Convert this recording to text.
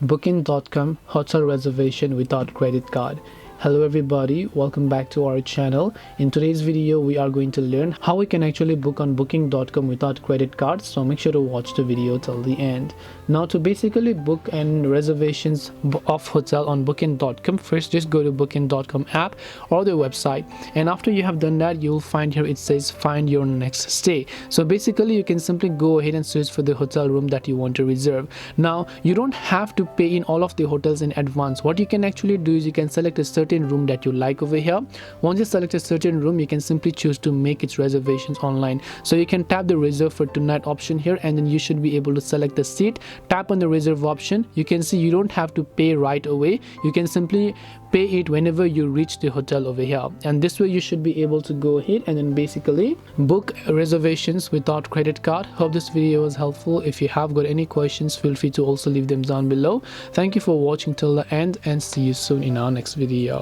Booking.com hotel reservation without credit card. Hello everybody, welcome back to our channel. In today's video we are going to learn how we can actually book on Booking.com without credit cards, so make sure to watch the video till the end. Now to basically book and reservations of hotel on Booking.com, first just go to Booking.com app or the website, and after you have done that, you'll find here it says find your next stay. So basically you can simply go ahead and search for the hotel room that you want to reserve. Now you don't have to pay in all of the hotels in advance. What you can actually do is you can select a certain room that you like over here. Once you select a certain room, you can simply choose to make its reservations online. So you can tap the reserve for tonight option here, and then you should be able to select the seat. Tap on the reserve option. You can see you don't have to pay right away. You can simply pay it whenever you reach the hotel over here, and this way you should be able to go ahead and then basically book reservations without credit card. Hope this video was helpful. If you have got any questions, feel free to also leave them down below. Thank you for watching till the end, and see you soon in our next video.